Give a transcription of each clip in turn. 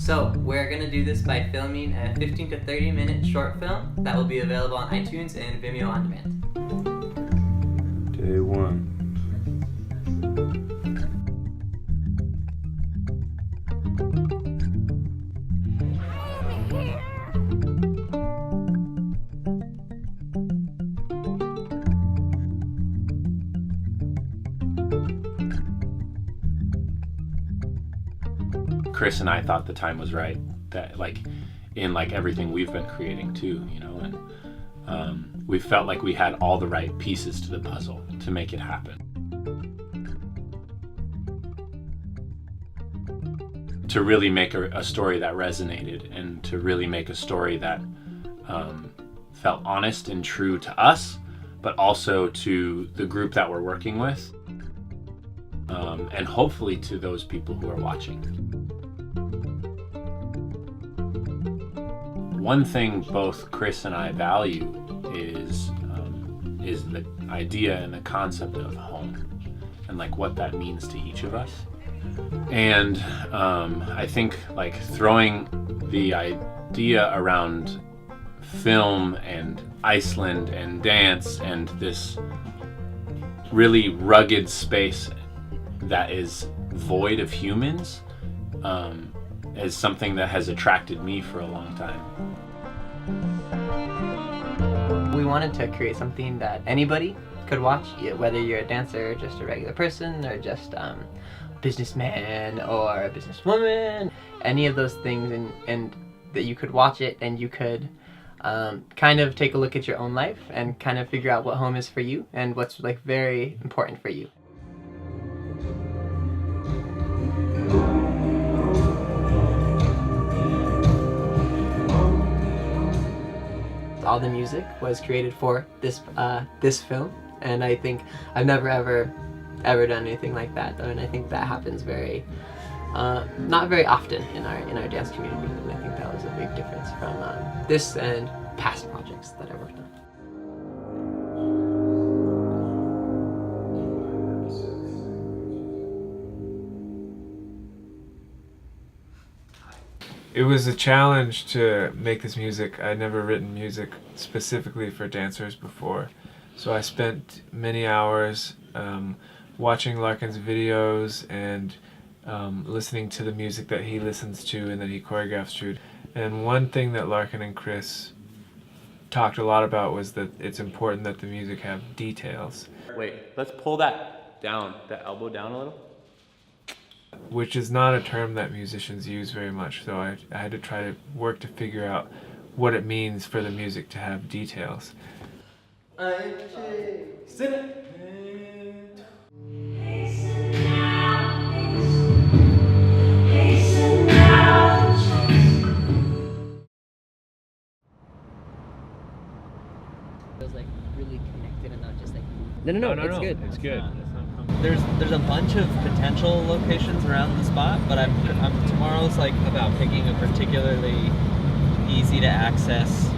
So we're gonna do this by filming a 15 to 30 minute short film that will be available on iTunes and Vimeo on demand. Day one. Chris and I thought the time was right, that in everything we've been creating too, and we felt like we had all the right pieces to the puzzle to make it happen. To really make a story that resonated, and to really make a story that felt honest and true to us, but also to the group that we're working with, and hopefully to those people who are watching. One thing both Chris and I value is the idea and the concept of home, and what that means to each of us. And I think throwing the idea around film and Iceland and dance and this really rugged space that is void of humans is something that has attracted me for a long time. We wanted to create something that anybody could watch, whether you're a dancer or just a regular person or just a businessman or a businesswoman, any of those things, and that you could watch it and you could kind of take a look at your own life and kind of figure out what home is for you and what's very important for you. All the music was created for this film, and I think I've never ever done anything like that, and I think that happens very not very often in our dance community, and I think that was a big difference from this and past projects that I worked on. It was a challenge to make this music. I'd never written music specifically for dancers before, so I spent many hours watching Larkin's videos and listening to the music that he listens to and that he choreographs to. And one thing that Larkin and Chris talked a lot about was that it's important that the music have details. Wait, let's pull that down, that elbow down a little. Which is not a term that musicians use very much, so I had to try to work to figure out what it means for the music to have details. Feels really connected and not just No, it's good. It's good. There's a bunch of potential locations around the spot, but tomorrow's about picking a particularly easy to access,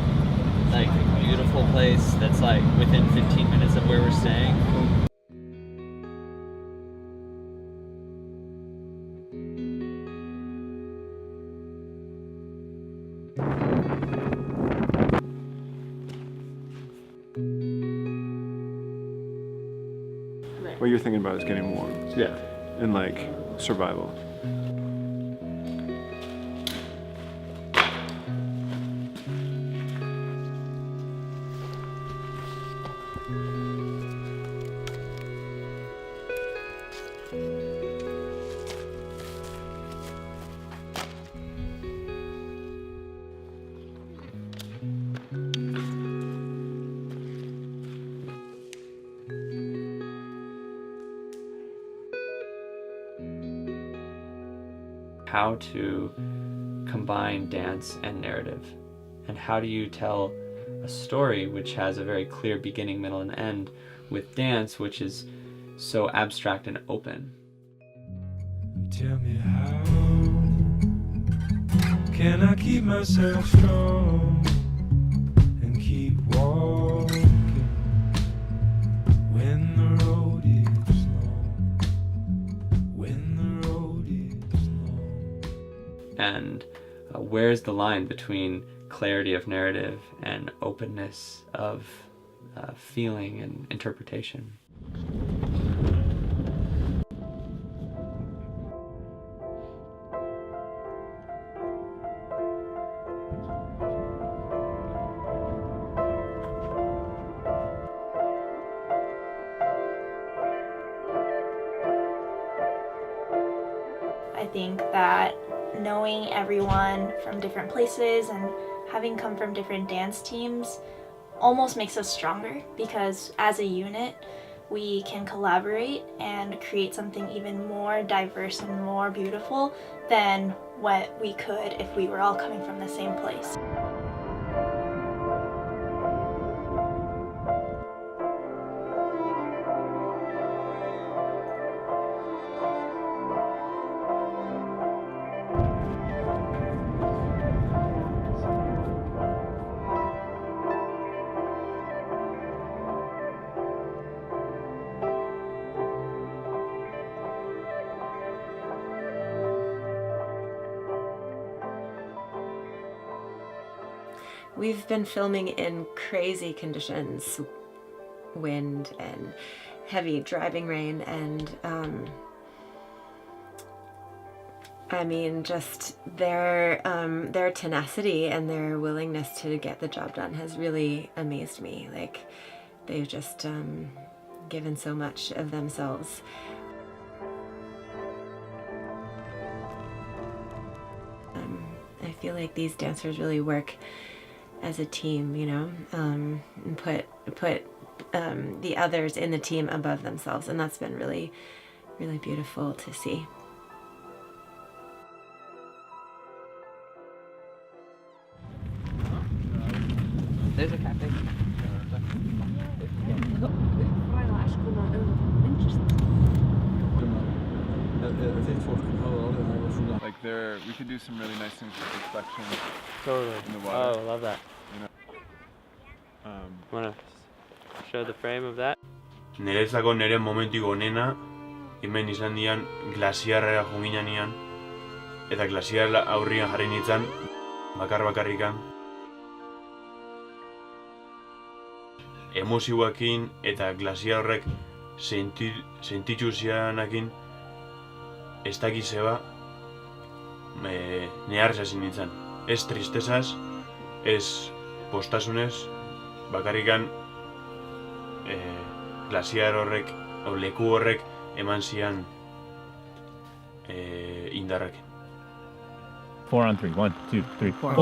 beautiful place that's within 15 minutes of where we're staying. What you're thinking about is getting warm. Yeah. And survival. How to combine dance and narrative, and how do you tell a story which has a very clear beginning, middle, and end with dance which is so abstract and open. Tell me how can I keep myself strong and keep walking when the road is long, when the road is long. and where's the line between clarity of narrative and openness of feeling and interpretation. I think that knowing everyone from different places and having come from different dance teams almost makes us stronger, because as a unit we can collaborate and create something even more diverse and more beautiful than what we could if we were all coming from the same place. We've been filming in crazy conditions, wind and heavy driving rain, and I mean, just their tenacity and their willingness to get the job done has really amazed me. Like, they've just given so much of themselves. I feel like these dancers really work as a team, you know, and put the others in the team above themselves, and that's been really, really beautiful to see. There's a cafe. Like we could do some really nice things with reflection Totally. in the water. Oh, love that. You know? Wanna show the frame of that? Niretzako nire momentu onena hemen izan dian glasiarrera junginan eta glasiarra aurrian jarri nintzen bakarrikan emozioekin eta glasiar horrek sentitu zianakin ez dakiz zeba neharz hasi nintzen. Ez tristezaz, ez postasunez, bakarrikan glasiar horrek, leku horrek eman zian indarrakin. 4 on 3. 1, 2, 3, 4.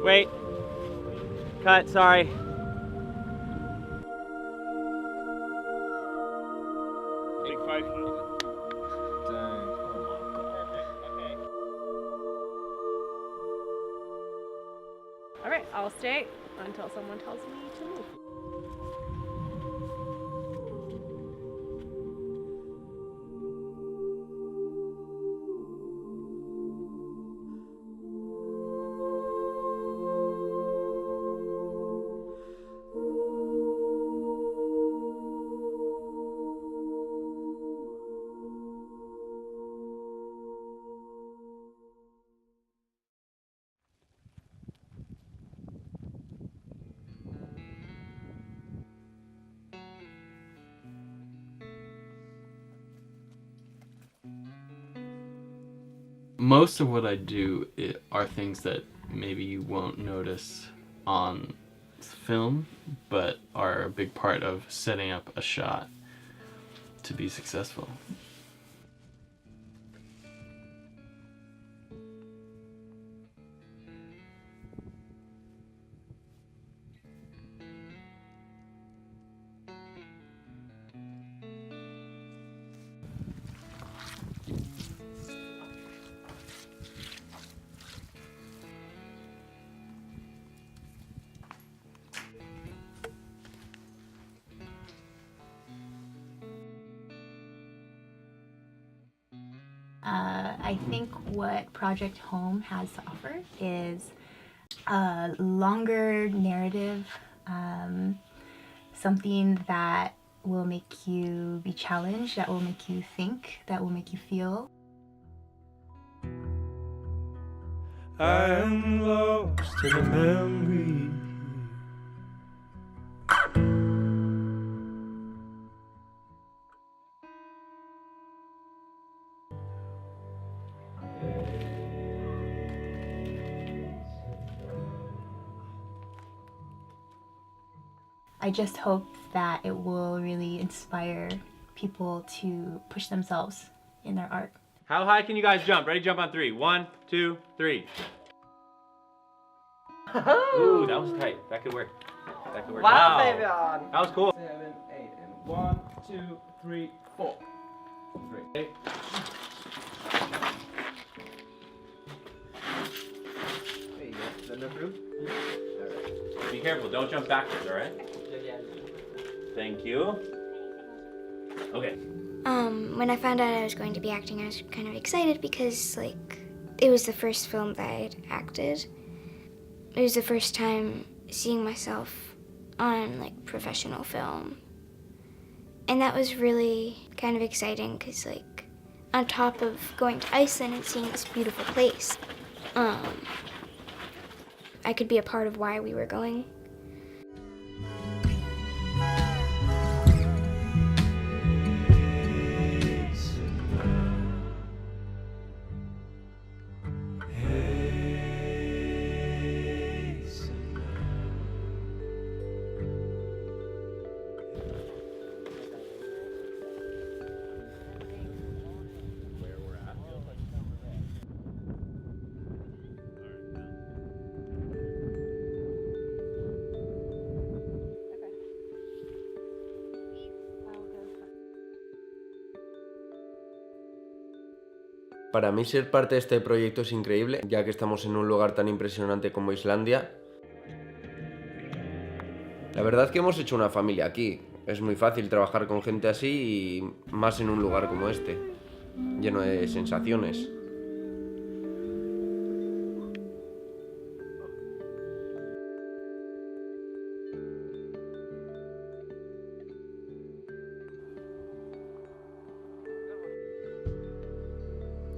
Wait. Cut, sorry. Big 5. All right, I'll stay until someone tells me to move. Most of what I do are things that maybe you won't notice on film, but are a big part of setting up a shot to be successful. I think what Project Home has to offer is a longer narrative, something that will make you be challenged, that will make you think, that will make you feel. I am lost in a memory. I just hope that it will really inspire people to push themselves in their art. How high can you guys jump? Ready, jump on 3. 1, 2, 3. Ooh, that was tight. That could work. That could work. Wow, That was cool. 7, 8, and 1, 2, 3, 4. 3. There you go. Is that enough room? Alright. Be careful, don't jump backwards, alright? Thank you. Okay. When I found out I was going to be acting, I was kind of excited because, like, it was the first film that I'd acted. It was the first time seeing myself on, like, professional film. And that was really kind of exciting because, like, on top of going to Iceland and seeing this beautiful place, I could be a part of why we were going. Para mí ser parte de este proyecto es increíble, ya que estamos en un lugar tan impresionante como Islandia. La verdad es que hemos hecho una familia aquí. Es muy fácil trabajar con gente así y más en un lugar como este, lleno de sensaciones.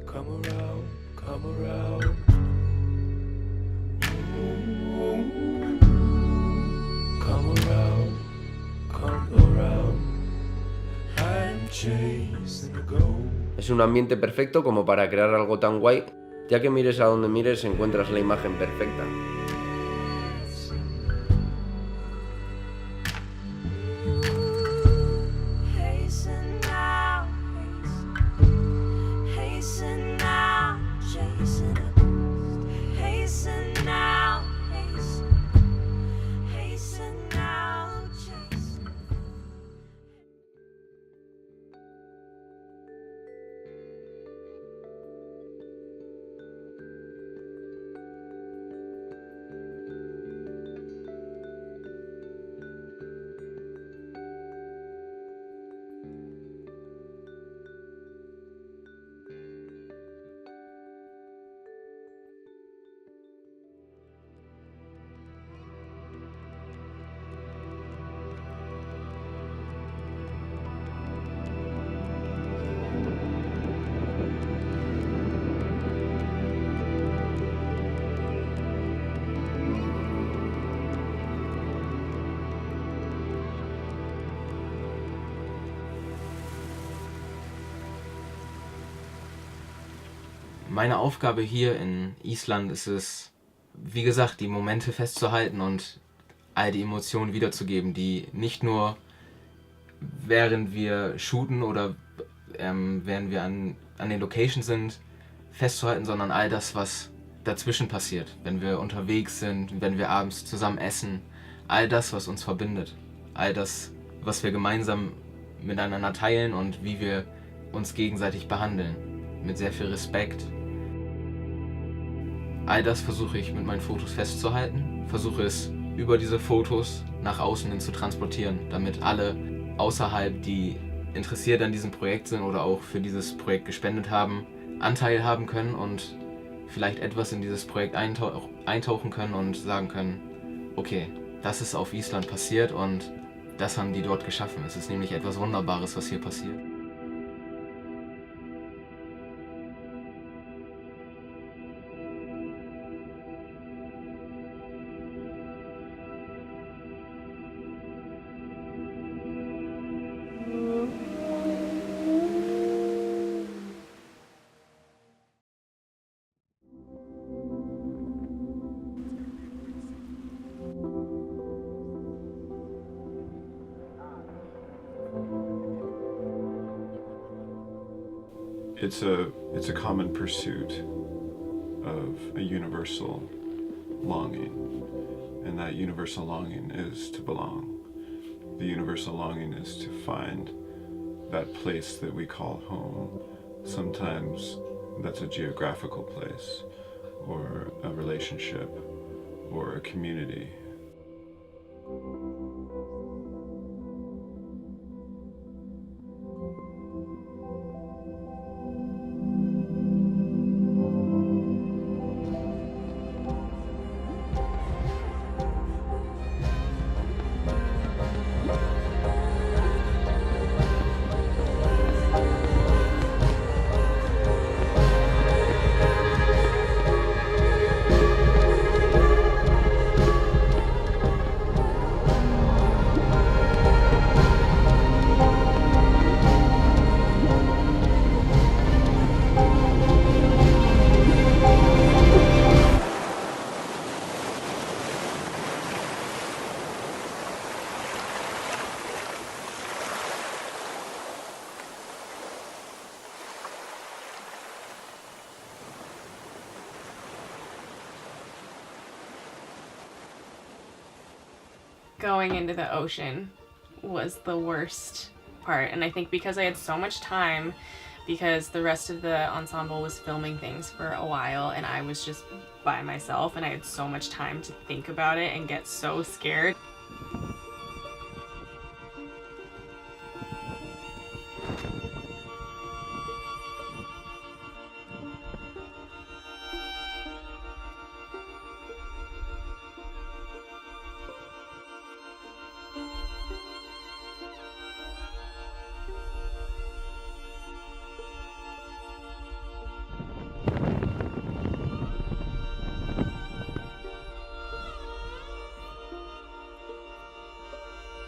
Come around, come around. Come around, come around. I'm chasing the gold. Es un ambiente perfecto como para crear algo tan guay, ya que mires a donde mires encuentras la imagen perfecta. Meine Aufgabe hier in Island ist es, wie gesagt, die Momente festzuhalten und all die Emotionen wiederzugeben, die nicht nur während wir shooten oder während wir an den Locations sind, festzuhalten, sondern all das, was dazwischen passiert. Wenn wir unterwegs sind, wenn wir abends zusammen essen, all das, was uns verbindet. All das, was wir gemeinsam miteinander teilen und wie wir uns gegenseitig behandeln. Mit sehr viel Respekt. All das versuche ich mit meinen Fotos festzuhalten, versuche es über diese Fotos nach außen hin zu transportieren, damit alle außerhalb, die interessiert an diesem Projekt sind oder auch für dieses Projekt gespendet haben, Anteil haben können und vielleicht etwas in dieses Projekt eintauchen können und sagen können, okay, das ist auf Island passiert und das haben die dort geschaffen. Es ist nämlich etwas Wunderbares, was hier passiert. It's a common pursuit of a universal longing, and that universal longing is to belong. The universal longing is to find that place that we call home. Sometimes that's a geographical place, or a relationship, or a community. Going into the ocean was the worst part, and I think because I had so much time, because the rest of the ensemble was filming things for a while and I was just by myself and I had so much time to think about it and get so scared.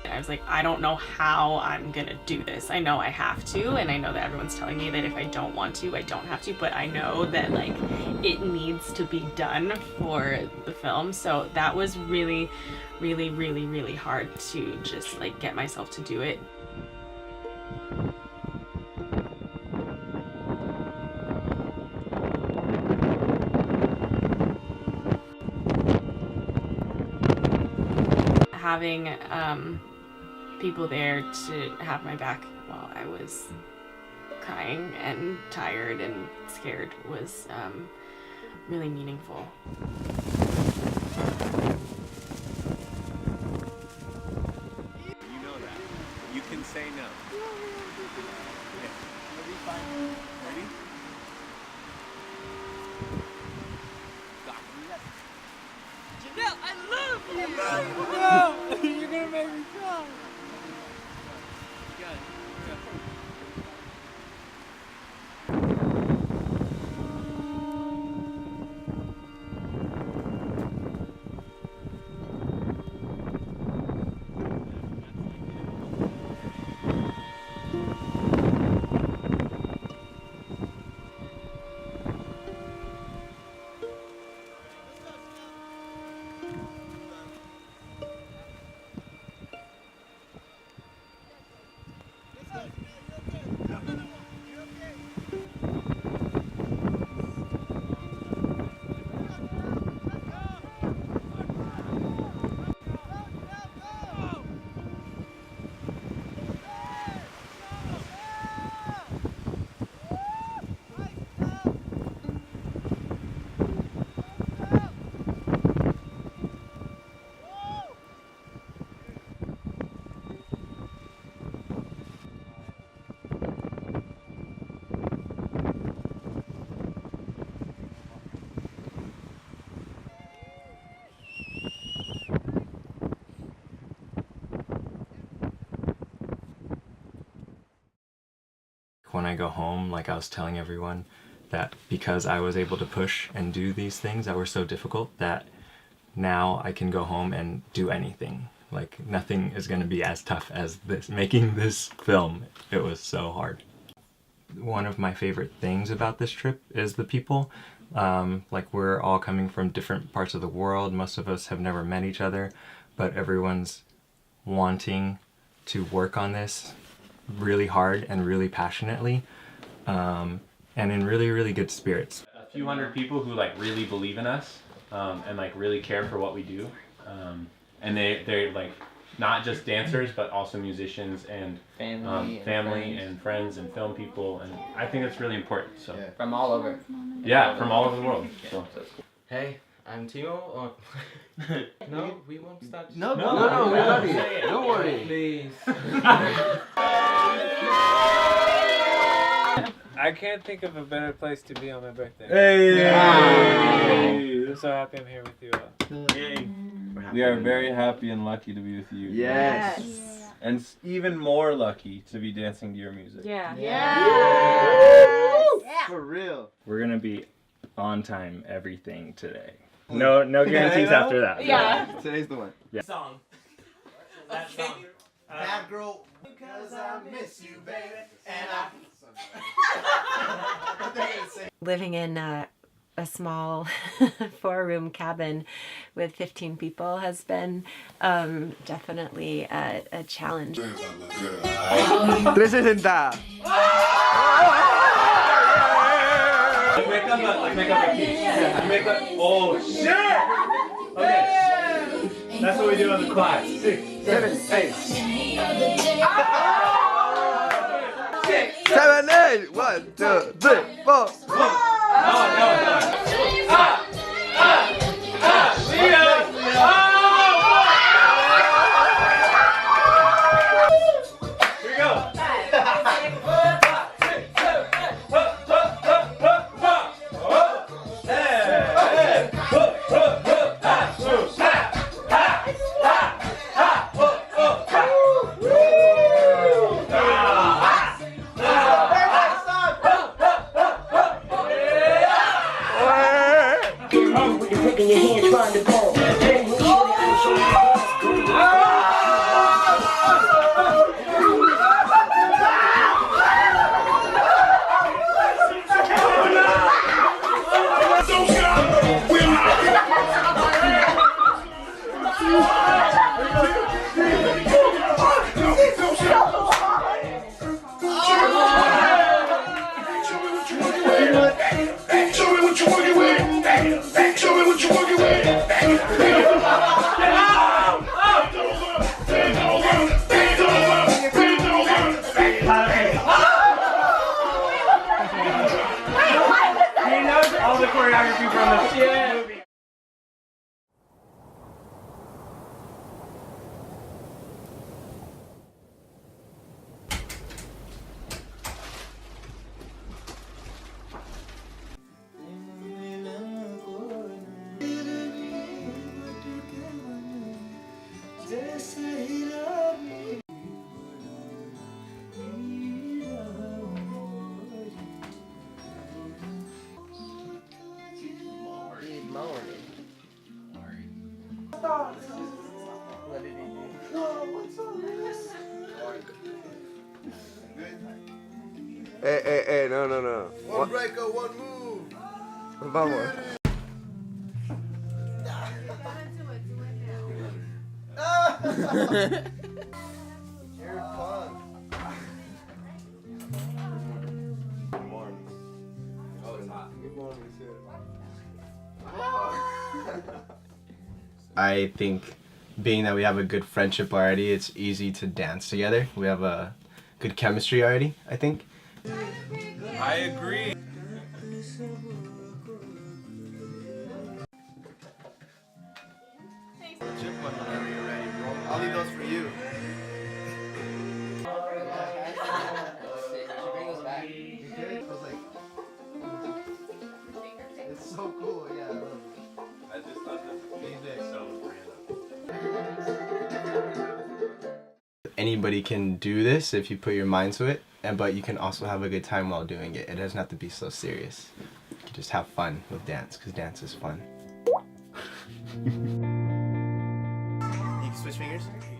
I was like, I don't know how I'm gonna do this. I know I have to, and I know that everyone's telling me that if I don't want to, I don't have to, but I know that like it needs to be done for the film. So that was really, really, really, really hard to just like get myself to do it. Having people there to have my back while I was crying and tired and scared was really meaningful. You know that. You can say no. Yeah. It'll be fine. Ready? Janelle, I love you! No! You're gonna make me cry! I go home, like I was telling everyone, that because I was able to push and do these things that were so difficult, that now I can go home and do anything. Like nothing is going to be as tough as this. Making this film, it was so hard. One of my favorite things about this trip is the people. Like we're all coming from different parts of the world. Most of us have never met each other, but everyone's wanting to work on this really hard and really passionately, and in really, really good spirits. A few hundred people who like really believe in us, and like really care for what we do. And they're like not just dancers, but also musicians and family and friends and film people, and I think that's really important. So From all over. Yeah, from all over the world. So. Hey, I'm Timo. No, we won't stop. No, we're ready. Don't worry. Please. I can't think of a better place to be on my birthday. Hey! I'm so happy I'm here with you all. Yay. We are very happy and lucky to be with you. Yes. And even more lucky to be dancing to your music. Yeah. For real. We're gonna be on time everything today. No guarantees after that. Yeah. Today's the one. Yeah. Song. That song. Bad girl. Because I miss you, baby. And Living in a small 4-room cabin with 15 people has been definitely a challenge. 360. Make up a key. Make up. Oh shit! Okay. That's what we do on the class. 6, 7, 8. 7, 8. 1, 2, 3, 4. Here we go. All the choreography from the movie. Hey, no. One breaker, one move. Vamos. You're fun. Oh, it's hot. Good morning, I think being that we have a good friendship already, it's easy to dance together. We have a good chemistry already, I think. I agree. Chipmunk whenever you're ready, bro. I'll leave those for you. It's so cool, yeah. I just thought that was so random. Anybody can do this if you put your mind to it. but you can also have a good time while doing it. It doesn't have to be so serious. You can just have fun with dance, because dance is fun. You can switch fingers. You can do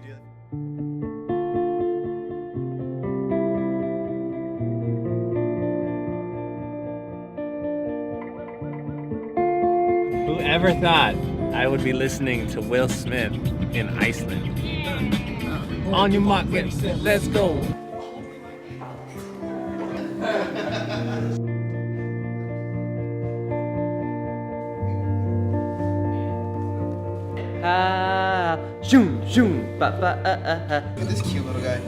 Whoever thought I would be listening to Will Smith in Iceland? On your mark, get set, let's go. Shoom, shoom, ba ba Look at this cute little guy.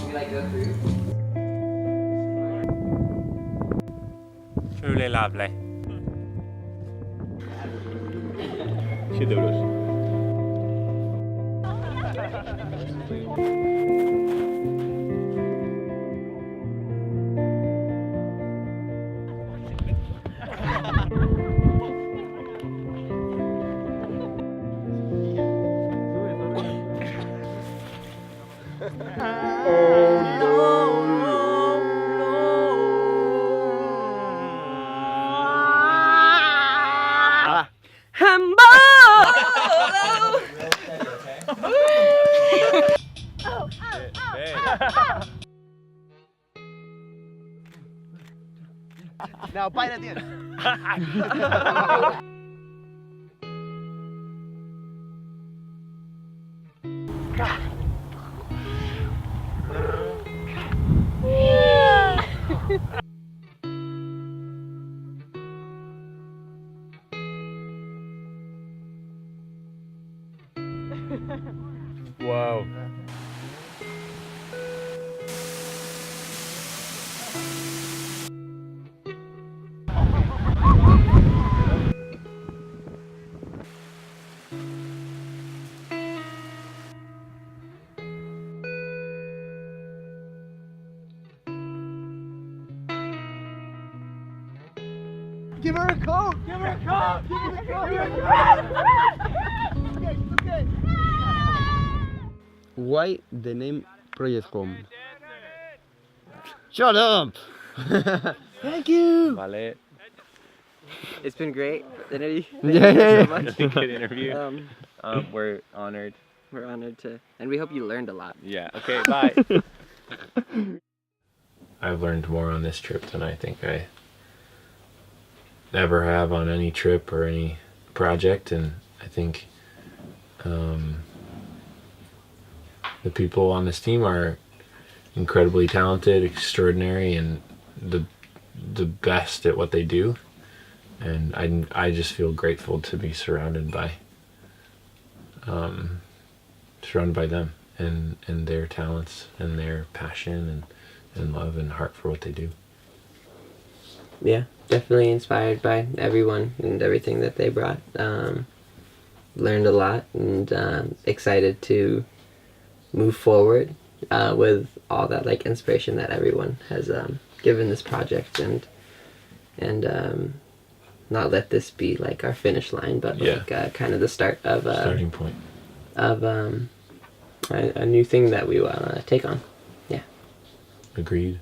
We like go through. Truly lovely. Now bite at the end. Whoa. Give her a coat! Give her a coat! Give her a coat! Give her a coat! Okay. Why the name Project Home? Shut up! Thank you! Vale. It's been great. Thank Yeah. you so much. Good interview. We're honored. We're honored to, and we hope you learned a lot. Yeah. Okay. Bye. I've learned more on this trip than I think I ever have on any trip or any project, and I think the people on this team are incredibly talented, extraordinary, and the best at what they do, and I just feel grateful to be surrounded by them and their talents and their passion and love and heart for what they do. Yeah, definitely inspired by everyone and everything that they brought. Learned a lot and excited to move forward with all that like inspiration that everyone has given this project, and not let this be like our finish line, but like kind of the start of starting point of a new thing that we want to take on. Yeah. Agreed.